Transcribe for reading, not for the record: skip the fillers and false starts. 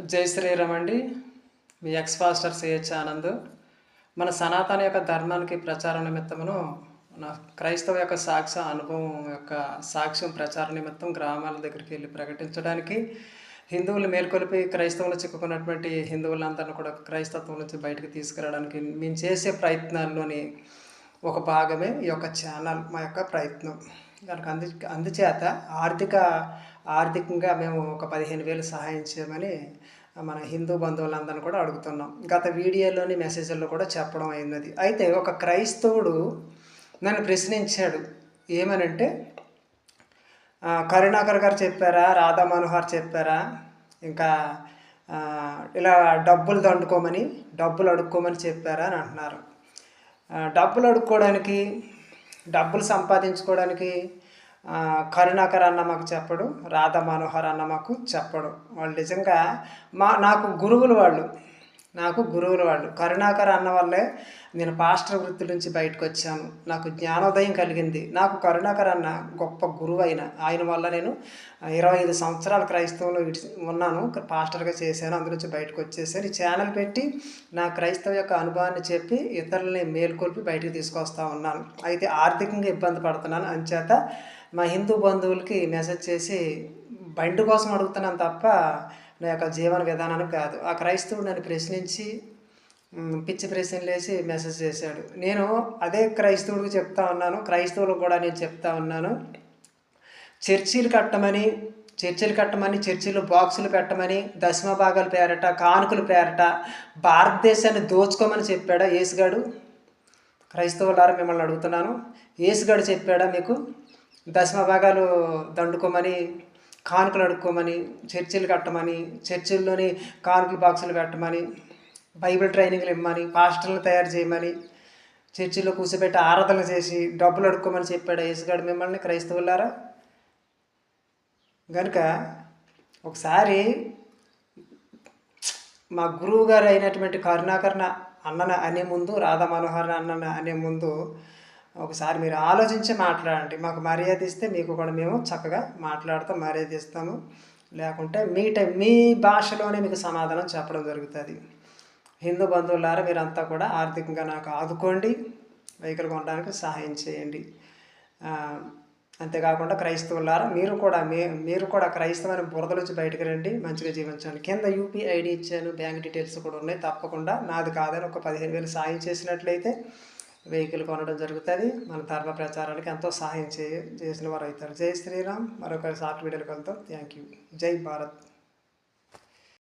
జై శ్రీరామ్ అండి. మీ X pastor CH Anand. మన సనాతన యొక్క ధర్మానికి ప్రచార నిమిత్తమును నా క్రైస్తవ యొక్క సాక్ష్య అనుభవం యొక్క సాక్ష్యం ప్రచార నిమిత్తం గ్రామాల దగ్గరికి వెళ్ళి ప్రకటించడానికి, హిందువులు మేల్కొలిపి క్రైస్తవులు చిక్కుకున్నటువంటి హిందువులందరినీ కూడా క్రైస్తవం నుంచి బయటకు తీసుకురావడానికి మేము చేసే ప్రయత్నాల్లోని ఒక భాగమే ఈ యొక్క ఛానల్, మా యొక్క ప్రయత్నం. కనుక అందుచేత ఆర్థికంగా మేము ఒక 15,000 సహాయం చేయమని మన హిందూ బంధువులందరినీ కూడా అడుగుతున్నాం. గత వీడియోలోని మెసేజ్ల్లో కూడా చెప్పడం అయినది. అయితే ఒక క్రైస్తవుడు నన్ను ప్రశ్నించాడు. ఏమనంటే, కరుణాకర్ గారు చెప్పారా, రాధా మనోహర్ చెప్పారా, ఇంకా ఇలా డబ్బులు అడుక్కోమని చెప్పారా అని అంటున్నారు. డబ్బులు అడుక్కోవడానికి, డబ్బులు సంపాదించుకోవడానికి కరుణాకర్ అన్న మాకు చెప్పడు, రాధా మనోహర్ అన్న మాకు చెప్పడు. వాళ్ళు నిజంగా నాకు గురువులు వాళ్ళు. కరుణాకర్ అన్న వల్లే నేను పాస్టర్ వృత్తి నుంచి బయటకు వచ్చాను. నాకు జ్ఞానోదయం కలిగింది. నాకు కరుణాకర్ అన్న గొప్ప గురువు ఆయన వల్ల నేను 25 సంవత్సరాలు క్రైస్తవంలో ఉన్నాను, పాస్టర్గా చేశాను. అందు నుంచి బయటకు వచ్చేసాను. ఈ ఛానల్ పెట్టి నా క్రైస్తవ యొక్క అనుభవాన్ని చెప్పి ఇతరులని మేల్కొల్పి బయటకు తీసుకొస్తా ఉన్నాను. అయితే ఆర్థికంగా ఇబ్బంది పడుతున్నాను. అంచేత మా హిందూ బంధువులకి మెసేజ్ చేసి బండి కోసం అడుగుతున్నాను తప్ప నా యొక్క జీవన విధానానికి కాదు. ఆ క్రైస్తవుడు నన్ను ప్రశ్నించి పిచ్చి ప్రశ్నలు వేసి మెసేజ్ చేశాడు. నేను అదే క్రైస్తవుడికి చెప్తా ఉన్నాను, క్రైస్తవులకు కూడా నేను చెప్తా ఉన్నాను. చర్చిలు కట్టమని, చర్చిలో బాక్సులు పెట్టమని, దశమ భాగాల పేరట, కానుకల పేరట భారతదేశాన్ని దోచుకోమని చెప్పాడా యేసుగాడు? క్రైస్తవులారా మిమ్మల్ని అడుగుతున్నాను, యేసుగాడు చెప్పాడా మీకు దశమ భాగాలు దండుకోమని, కానుకలు అడుక్కోమని, చర్చిలు కట్టమని, చర్చిల్లోని కానుకల బాక్సులు పెట్టమని, బైబిల్ ట్రైనింగ్లు ఇవ్వమని, పాస్టర్లు తయారు చేయమని, చర్చిలో కూర్చోబెట్టి ఆరాధనలు చేసి డబ్బులు అడుక్కోమని చెప్పాడు యేసుగాడు మిమ్మల్ని క్రైస్తవులారా? కనుక ఒకసారి మా గురువు గారు అయినటువంటి కరుణాకర్ అన్నన అనే ముందు, రాధా మనోహర్ అన్న అనే ముందు ఒకసారి మీరు ఆలోచించి మాట్లాడండి. మాకు మర్యాద ఇస్తే మీకు కూడా మేము చక్కగా మాట్లాడుతూ మర్యాద ఇస్తాము. లేకుంటే మీ భాషలోనే మీకు సమాధానం చెప్పడం జరుగుతుంది. హిందూ బంధువులారా మీరంతా కూడా ఆర్థికంగా నాకు ఆదుకోండి, వెహికల్ కొనడానికి సహాయం చేయండి. అంతేకాకుండా క్రైస్తవులారా మీరు కూడా క్రైస్తవాన్ని బురద నుంచి బయటకు రండి, మంచిగా జీవించండి. కింద యూపీ ఐడి ఇచ్చాను, బ్యాంక్ డీటెయిల్స్ కూడా ఉన్నాయి. తప్పకుండా నాది కాదని ఒక 15,000 సాయం చేసినట్లయితే వెహికల్ కొనడం జరుగుతుంది. మన ధర్మ ప్రచారానికి ఎంతో సహాయం చేసిన వారు అవుతారు. జై శ్రీరామ్. మరొక షార్ట్ వీడియోకి వెళ్తాం. Thank you. జై భారత్.